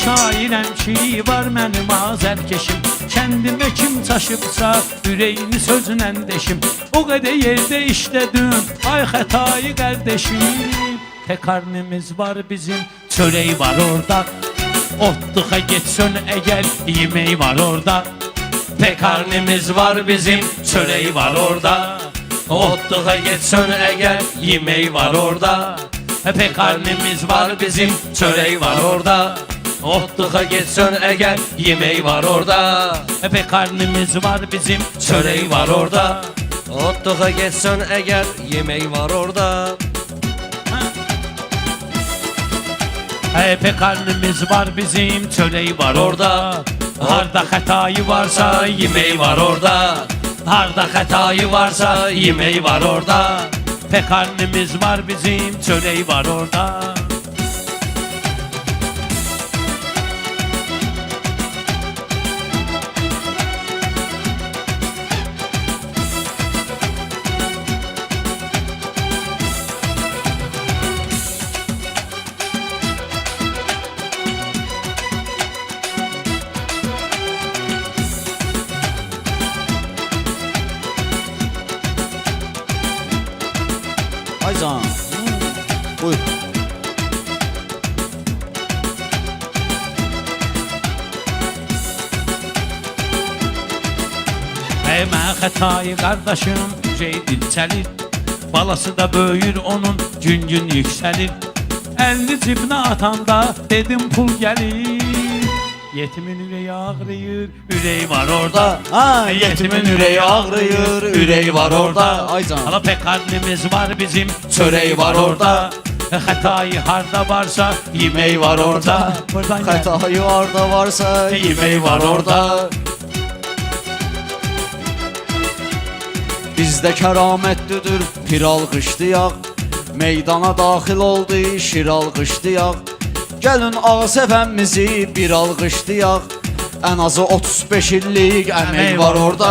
şairəm ki, var mənim azərkeşim. Kəndimə kim çaşıbsa, ürəyini sözlə deşim. O qədər yerdə işlədim, ay xətayı qardeşim. Pekarnimiz var bizim, çörək var orada. Otluğa getsən əgər, yemək var orada. Pekarnimiz var bizim, çörək var orada. Otluğa getsən əgər, yemək var orada. Pekarnimiz var bizim, çörək var orada. Otluğa getsən əgər, yemək var orada. Pekarnimiz var bizim, çörək var orada. Otluğa getsən əgər, yemək var orada. Pekarnimiz var bizim, çörək var orada. Harda xətayı varsa, yemək var orada. Harda xətayı varsa, yemək var orada. Pekarnimiz var bizim, çörək var orada. Aycan, buyur. Mən xətayı qardaşım, yücey dilçəlir. Balası da böyür onun, gün-gün yüksəlir. Əlini cibinə atanda dedim pul gəlir. Yetimin ürəyi ağrıyır, ürəyi var orada. Yetimin ürəyi ağrıyır, ürəyi var orada. Aycan. Hala pekarnimiz var bizim, çörək var orada. Xətayı harda varsa, yemək var orada. Xətayı harda varsa, yemək var orada. Bizdə kəramətlidir, pir alqışlayaq. Meydana daxil oldu, şir alqışlayaq. Gəlin ağa səfəmmizi bir alqışlayaq. Ən azı 35 illik əmək var orada.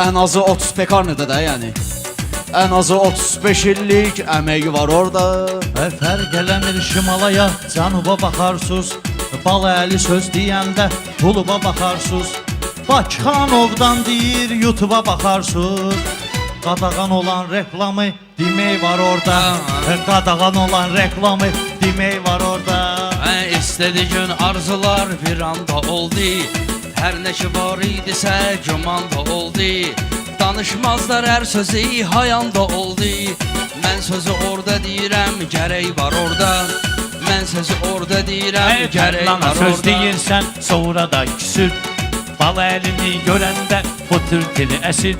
Ən azı 30 pekarnıda da yəni. Ən azı 35 illik əmək var orada. Fərq eləmir şimalaya, cənuba baxarsız. Bal əli söz deyəndə quluba baxarsız. Bakıxanovdan deyir, YouTube'a baxarsız. Qadağan olan reklamı demək var orada. Qadağan olan reklamı demək var orada. İstədi gün arzular bir anda oldu. Hər nə ki var idisə gümanda oldu. Danışmazlar hər sözü hayanda oldu. Mən sözü orada deyirəm, gərək var orada. Mən sözü orada deyirəm, gərək var orada. Söz deyirsən, sonra da küsür. Bal əlini görəndə bu tür dili əsir.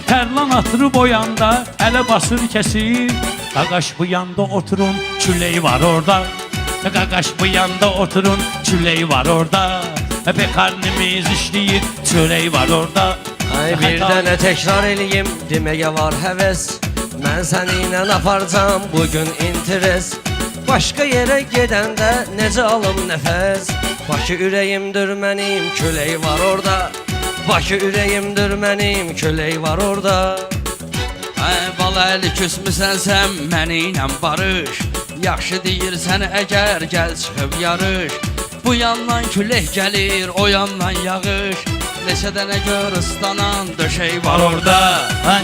Tərlan atırı boyanda, ələ basır kəsir. Qaqaş bu yanda oturun, külək var orada. Qaqaş bu yanda oturun, külək var orada. Pekarnimiz işləyir, çörək var orada. Bir dənə təkrar eləyim, deməyə var həvəs. Mən səninlə aparacam bugün interes. Başqa yerə gedəndə necə alım nəfəs. Bakı ürəyimdir mənim, külək var orada. Bakı ürəyimdir mənim, külək var orada. Bal əli küsmüsənsən, məni ilə barış. Yaxşı deyirsən əgər, gəl çıxıb yarış. Bu yandan külək gəlir, o yandan yağış. Neçə dənə gör ıslanan döşək var orada.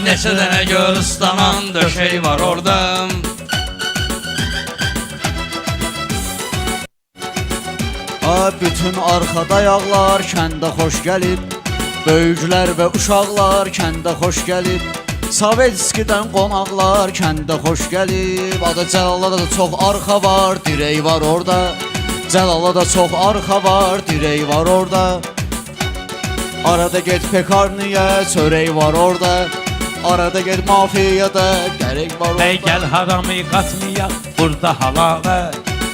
Neçə dənə gör ıslanan döşək var orada. Bütün arxada yağlar kəndə xoş gəlib. Böyüklər və uşaqlar kəndə xoş gəlib. Sovetskidən qonaqlar kəndə xoş gəlib. Adı Cəlala da çox arxa var, dirək var orada. Cəlala da çox arxa var, dirək var orada. Arada get pekarniyə, çörək var orada. Arada get mafiyada, gərək var orada. Gəl haramı qatmayaq, burada halağa.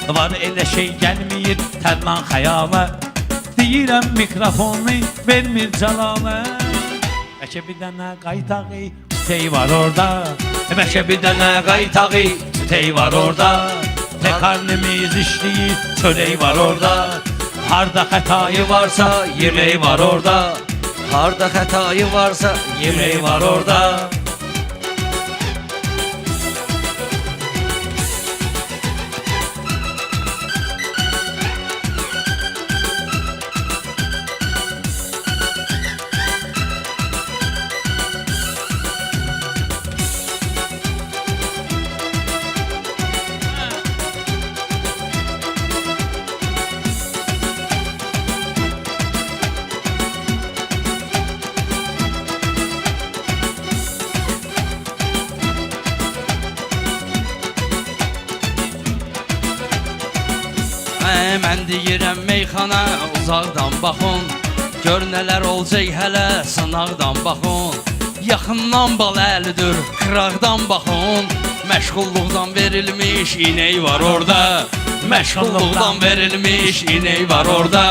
Var elə şey gəlməyir, tərlan xəyala. Deyirəm mikrofonu, vermir cəlalə. Bəlkə bir dənə qaytağı, tütey var orada. Bəlkə bir dənə qaytağı, tütey var orada. Pekarnimiz işləyir, çörək var orada. Harda xətayı varsa, yemək var orada. Harda xətayı varsa, yemək var orada. Mən deyirəm meyxana uzaqdan baxın, gör nələr olacaq hələ sınaqdan baxın. Yaxından bal əlidir, qıraqdan baxın, məşğulluqdan verilmiş inək var orada, məşğulluqdan verilmiş inək var orada.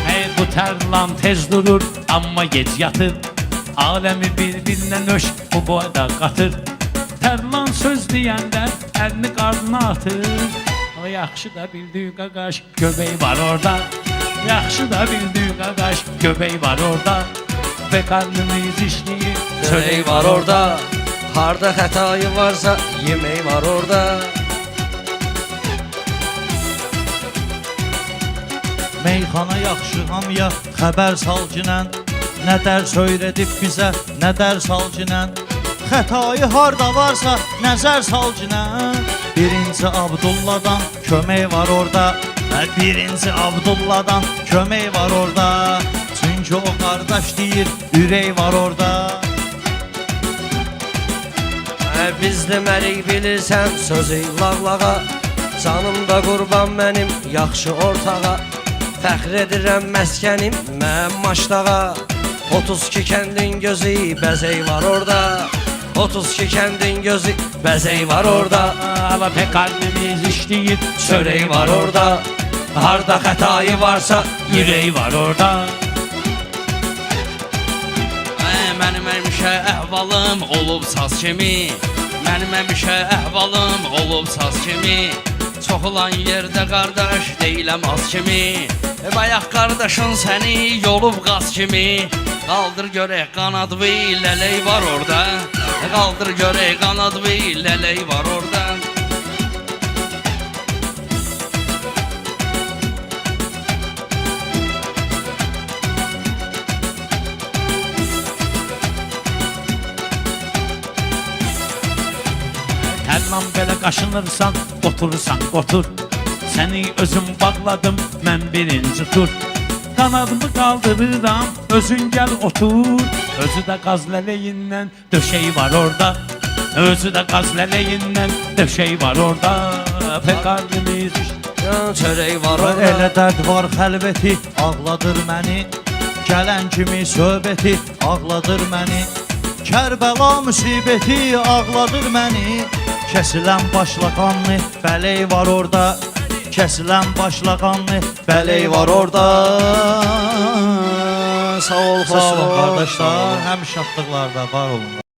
Hey bu tərlan tez durur, amma gec yatır. Aləmi bir-birinə nöş bu boyda qatır. Tərlan söz deyəndə əlini qarnına atır. O yaxşı da bildiyi qaqaş, göbək var orada. Yaxşı da bildiyi qaqaş, göbək var orada. Və qarnımız işləyir, Çörək var orada. Harda xətayı varsa yemək var orada. Meyxana yaxşı hamıya xəbər sal cinən. Nə dərs öyrədib bizə, nə dərs al cinən. Xətayı harda varsa nəzər sal cinən. Birinci Abdulladan kömək var orada. Birinci Abdulladan kömək var orada. Çünki o qardaş deyir, ürək var orada. Biz demərik bilirsən sözü lağlağa. Canımda qurban mənim yaxşı ortağa. Fəxr edirəm məskənim mənim maşdağa. 32 kəndin gözü bəzək var orada. 32 kəndin gözü bəzək var orada. Ala və qarnımız işləyir, Çörək var orada. Harda xətayı varsa ürək var orada. Mənim həmişə əhvalım olub saz kimi, mənim həmişə əhvalım olub saz kimi. Çox olan yerdə qardaş deyiləm az kimi. Bayaq qardaşın səni yolub qaz kimi. Qaldır görək qanadlı lələk var orada. Qaldır görək qanadlı lələk var orada. Tərlan belə qaşınırsan, qoturursan, qotur. Səni özüm bağladım, mən birinci tur. Qanadımı qaldırıram, özün gəl otur. Özü də qaz lələyindən döşəyi var orada. Özü də qaz lələyindən döşəyi var orada. Pəqarlımız çörək var Və orada. elə dərd var xəlvəti ağladır məni. Gələn kimi söhbəti ağladır məni. Kərbəla müsibəti ağladır məni. Kəsilən başlaqanlı bələk var orada. Kəsilən başlaqanlı bələk var orada. Sağ ol, Sağ olun qardaşlar, həmişə şadlıqlarda var olun.